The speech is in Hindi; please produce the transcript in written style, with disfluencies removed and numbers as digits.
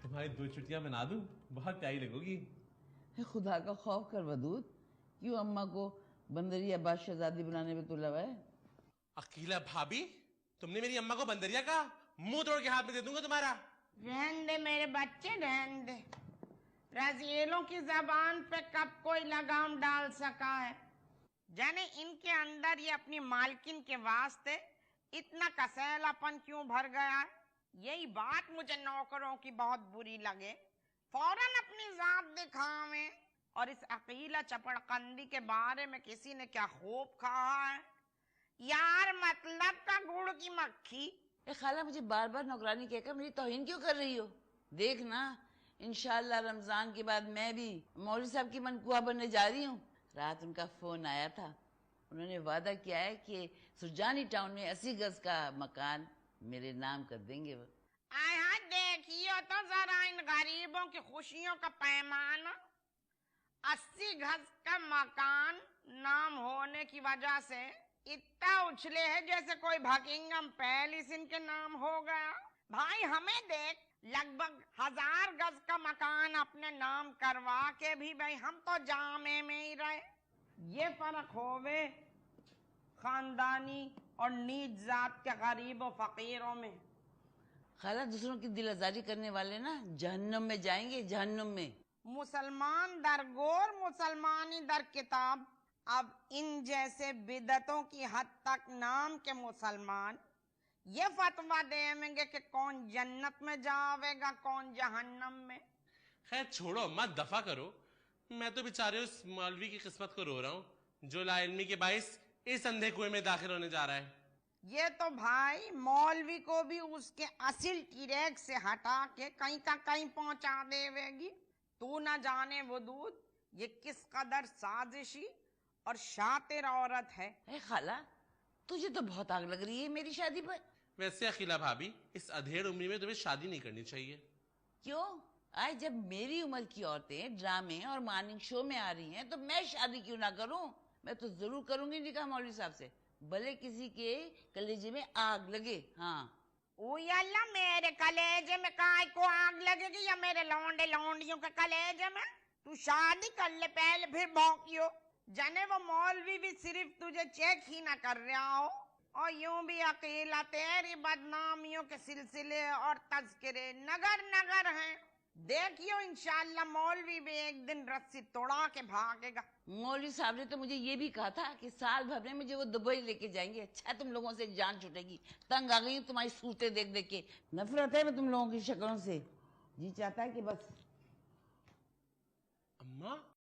तुम्हारी 2 छुट्टियां मना दूं, बहुत प्यारी लगोगी। खुदा का खौफ कर वदूद, क्यों अम्मा को बंदरिया बादशाहजादी बनाने में तुला है? अकीला भाभी, तुमने मेरी अम्मा को बंदरिया कहा? मुंह तोड़ के हाथ में दे दूंगा तुम्हारा। रहन दे मेरे बच्चे, रहन दे। रज़ीलों की जबान पे कब कोई लगाम डाल सका है? जाने इनके अंदर ये अपनी मालकिन के वास्ते इतना कसैलापन क्यों भर गया है? यही बात मुझे नौकरों की बहुत बुरी लगे। फौरन अपनी जात दिखावे। और इस अकीला चपड़कंदी के बारे में किसी ने क्या खूब कहा है? यार मतलब का गुड़ की मक्खी। खाला, मुझे बार बार नौकरानी कहकर मेरी तौहीन क्यों कर रही हो? देख ना, इंशाल्लाह रमजान के बाद मैं भी मौलवी साहब की मनकुआ बनने जा रही हूँ। रात उनका फोन आया था, उन्होंने वादा किया है कि सुरजानी टाउन में 80 गज का मकान मेरे नाम कर देंगे वो। आया देखियो तो जरा इन गरीबों की खुशियों का पैमाना। 80 गज का मकान नाम होने की वजह से इतना उछले है जैसे कोई बकिंगम पैलेस इनके नाम हो गया। भाई हमें देख, लगभग 1000 गज का मकान अपने नाम करवा के भी भाई हम तो जामे में ही रहे। ये फर्क होवे खानदानी और नीच जात के गरीबों फकीरों में। खाला, दूसरों की दिल आजारी करने वाले ना जहन्नुम में जाएंगे, जहन्नुम में। मुसलमान दर गोर, मुसलमानी दर किताब। अब इन जैसे बिदतों की हद तक नाम के मुसलमान ये फतवा देंगे कि कौन जन्नत में जावेगा, कौन जहन्नम में। खैर छोड़ो, मत दफा करो। मैं तो बेचारे उस मौलवी की किस्मत को रो रहा हूँ जो लाइल्मी के बाइस इस अंधे कुएं में दाखिल होने जा रहा है। ये तो भाई मौलवी को भी उसके असिल ट्रैक से हटा के कहीं का कहीं पहुंचा देवेगी। तू न जाने वो दूध ये किस कदर साजिशी और शातिर औरत है। खाला, तुझे तो बहुत आग लग रही है मेरी शादी पर। वैसे अखिला भाभी, इस अधेड़ उम्र में तुम्हें शादी नहीं करनी चाहिए। क्यों? आज जब मेरी उम्र की औरतें ड्रामे और मॉर्निंग शो में आ रही हैं तो मैं शादी क्यों ना करूं? मैं तो जरूर करूंगी निकाह मौलवी साहब से, भले किसी के कलेजे में आग लगे। हाँ। ओ अल्लाह, मेरे कलेजे में काय को आग लगेगी या मेरे लौंडे लौंडियों के कलेजे में? तू शादी कर ले पहले, फिर भौंकियो। जाने वो मौलवी भी सिर्फ तुझे चेक ही ना कर रहा हो, और यूं भी अकेला तेरी बदनामियों के सिलसिले और तज़किरे नगर नगर हैं। देखियो इंशाअल्लाह मौलवी भी एक दिन रस्सी तोड़ा के भागेगा। मौलवी साहब ने तो मुझे ये भी कहा था कि साल भर में मुझे वो दुबई लेके जाएंगे। अच्छा, तुम लोगों से जान छूटेगी। तंग आ गई तुम्हारी सूरतें देख देख के। नफरत है मैं तुम लोगों की शक्लों से। जी चाहता है कि बस